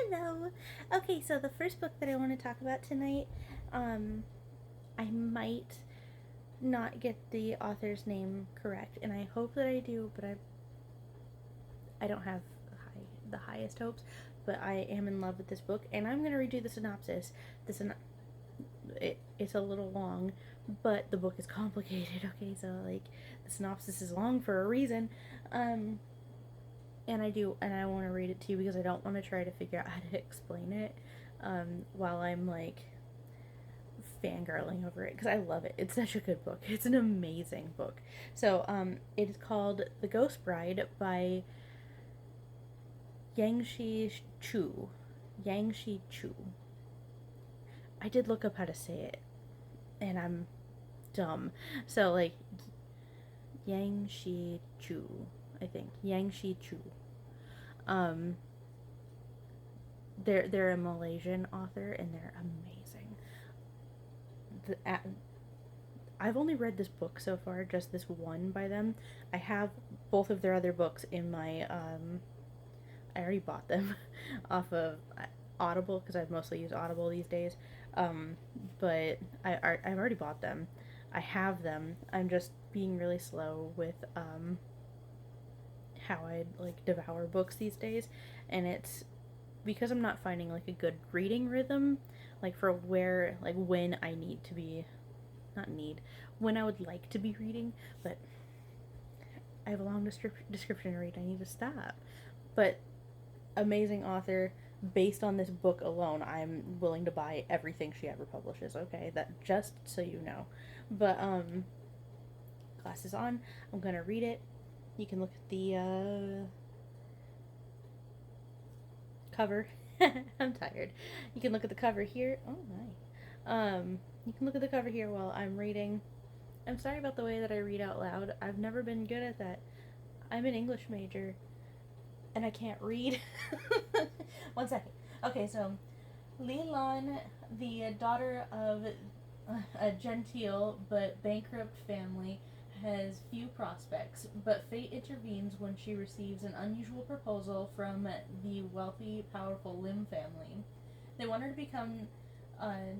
Hello. Okay, so the first book that I want to talk about tonight, um, I might not get the author's name correct, and I hope that I do, but I don't have the highest hopes. But I am in love with this book, and I'm gonna redo the synopsis. It's a little long, but the book is complicated. Okay, so like the synopsis is long for a reason. Um, and I want to read it to you because I don't want to try to figure out how to explain it while I'm like fangirling over it because I love it. It's such a good book. It's an amazing book. So it is called The Ghost Bride by Yangsze Choo. Yangsze Choo. I did look up how to say it, and I'm dumb. So like Yangsze Choo, I think Yangsze Choo. Um, they're a Malaysian author and they're amazing. The, I've only read this book so far, just this one by them. I have both of their other books in my I already bought them off of Audible because I've mostly used Audible these days. Um, but I've already bought them. I have them. I'm just being really slow with how I like devour books these days, and it's because I'm not finding like a good reading rhythm, like for where like when I need to be not need when I would like to be reading, but I have a long description to read. I need to stop. But amazing author. Based on this book alone, I'm willing to buy everything she ever publishes. Okay, that just so you know. But glasses on. I'm gonna read it. You can look at the cover. I'm tired. You can look at the cover here. Oh my. You can look at the cover here while I'm reading. I'm sorry about the way that I read out loud. I've never been good at that. I'm an English major and I can't read. One second. Okay, so Li Lan, the daughter of a genteel but bankrupt family, has few prospects, but fate intervenes when she receives an unusual proposal from the wealthy, powerful Lim family. They want her to become, uh,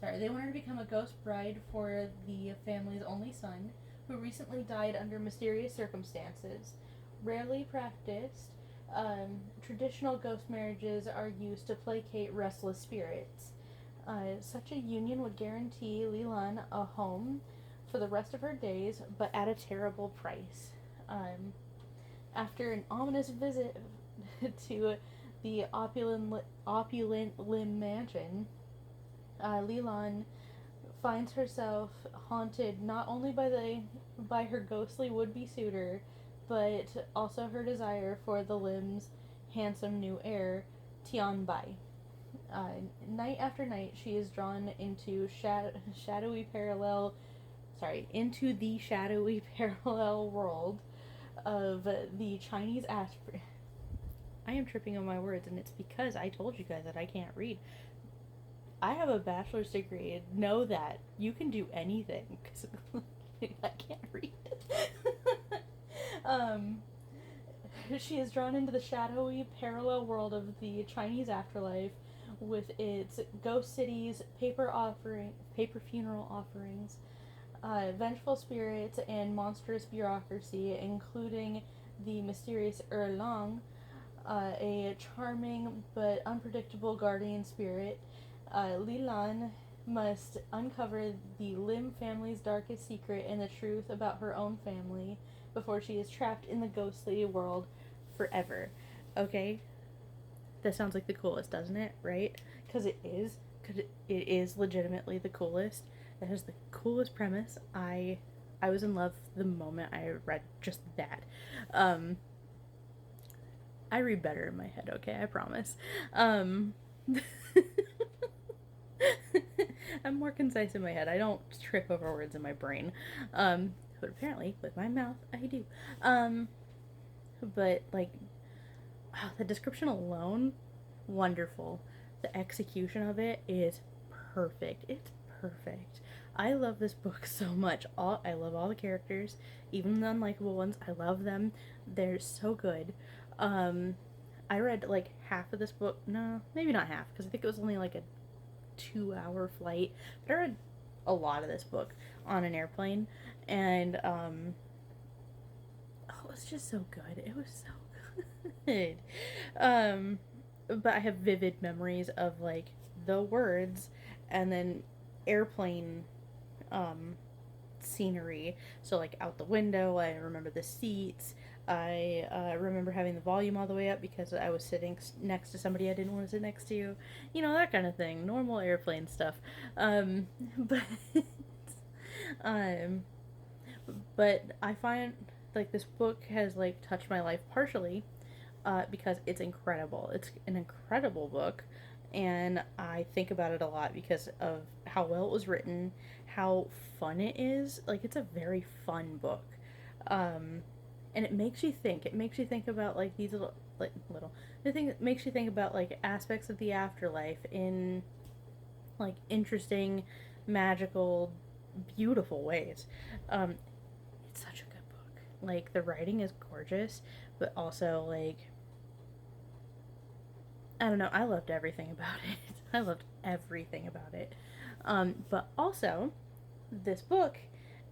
they want her to become a ghost bride for the family's only son, who recently died under mysterious circumstances. Rarely practiced, traditional ghost marriages are used to placate restless spirits. Such a union would guarantee Lilan a home for the rest of her days, but at a terrible price. Um, After an ominous visit to the opulent Lim mansion, Lilan finds herself haunted not only by her ghostly would-be suitor, but also her desire for the Lim's handsome new heir, Tian Bai. Night after night, she is drawn shadowy parallel, into the shadowy parallel world of the Chinese aspirant. I am tripping on my words, and it's because I told you guys that I can't read. I have a bachelor's degree. Know that you can do anything because I can't read. um, she is drawn into the shadowy parallel world of the Chinese afterlife, with its ghost cities, paper funeral offerings, vengeful spirits, and monstrous bureaucracy, including the mysterious Erlang, a charming but unpredictable guardian spirit. Li Lan must uncover the Lim family's darkest secret and the truth about her own family before she is trapped in the ghostly world forever. Okay? That sounds like the coolest, doesn't it? Right? Because it is. Because it is legitimately the coolest. That is the coolest premise. I was in love the moment I read just that. Um, I read better in my head, okay? I promise. Um, I'm more concise in my head. I don't trip over words in my brain. But apparently, with my mouth, I do. Um, but, like, wow, the description alone, wonderful. The execution of it is perfect. It's perfect. I love this book so much. I love all the characters, even the unlikable ones. I love them. They're so good. Um, I read like half of this book. No, maybe not half, because I think it was only like a 2 hour flight. But I read a lot of this book on an airplane, and oh, it was just so good. It was so good. um, but I have vivid memories of like the words, and then airplane um scenery. So like out the window, I remember the seats. I remember having the volume all the way up because I was sitting next to somebody I didn't want to sit next to. You know, that kind of thing. Normal airplane stuff. But um, but I find like this book has like touched my life partially because it's incredible. It's an incredible book, and I think about it a lot because of how well it was written, how fun it is. Like, it's a very fun book, um, and it makes you think. It makes you think about like these little. The thing that makes you think about like aspects of the afterlife in like interesting, magical, beautiful ways. Um, it's such a good book. Like the writing is gorgeous, but also like I don't know. I loved everything about it. I loved everything about it. But also, this book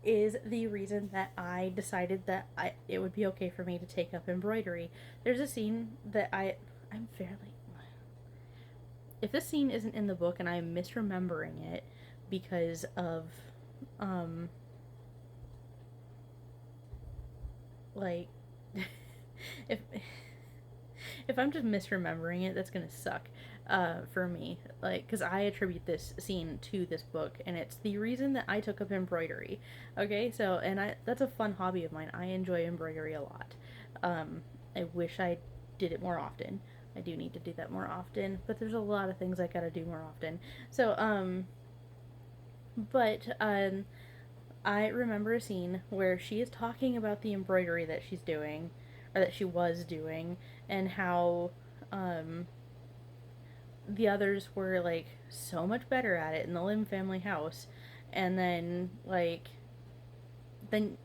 is the reason that I decided that it would be okay for me to take up embroidery. There's a scene that I'm fairly. If this scene isn't in the book and I'm misremembering it because of, um, like, if if I'm just misremembering it, that's gonna suck for me. Like, because I attribute this scene to this book, and it's the reason that I took up embroidery. Okay, so, and that's a fun hobby of mine. I enjoy embroidery a lot. I wish I did it more often. I do need to do that more often, but there's a lot of things I gotta do more often. So, but I remember a scene where she is talking about the embroidery that she's doing, or that she was doing, and how um, the others were like so much better at it in the Lim family house, and then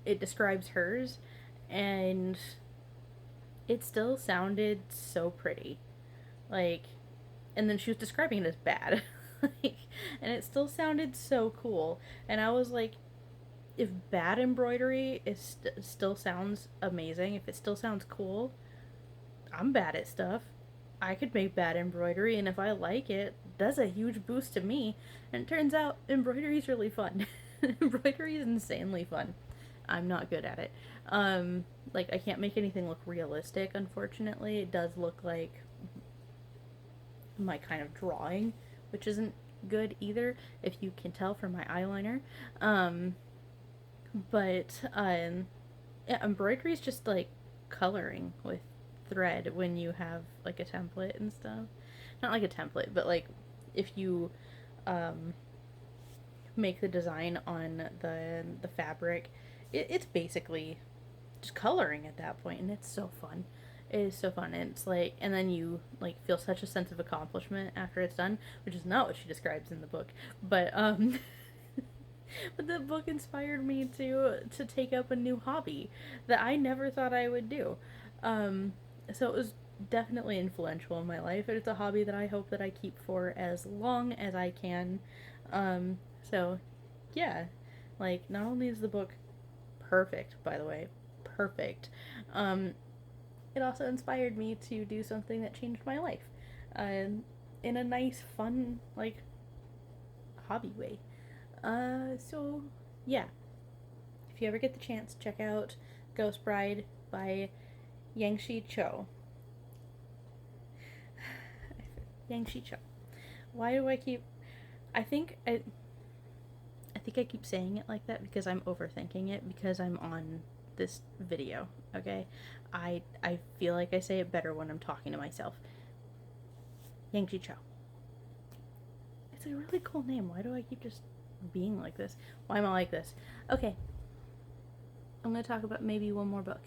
it describes hers, and it still sounded so pretty, like, and then she was describing it as bad, like, and it still sounded so cool, and I was like, if bad embroidery still sounds amazing, if it still sounds cool, I'm bad at stuff. I could make bad embroidery, and if I like it, that's a huge boost to me. And it turns out embroidery is really fun. Embroidery is insanely fun. I'm not good at it. Like I can't make anything look realistic. Unfortunately, it does look like my kind of drawing, which isn't good either. If you can tell from my eyeliner, but yeah, embroidery is just like coloring with thread when you have like a template and stuff. Not like a template, but like if you um, make the design on the fabric, it's basically just coloring at that point, and it's so fun. It is so fun, and it's like, and then you like feel such a sense of accomplishment after it's done, which is not what she describes in the book, but but the book inspired me to take up a new hobby that I never thought I would do. Um, so it was definitely influential in my life. It's a hobby that I hope that I keep for as long as I can. So yeah, like not only is the book perfect, by the way, perfect. Um, it also inspired me to do something that changed my life, in a nice, fun, like hobby way. So yeah, if you ever get the chance, check out Ghost Bride by Yangsze Choo. Yangsze Choo. Why do I keep? I think I. I think I keep saying it like that because I'm overthinking it because I'm on this video. Okay, I feel like I say it better when I'm talking to myself. Yangsze Choo. It's a really cool name. Why do I keep just being like this? Why am I like this? Okay, I'm gonna talk about maybe one more book.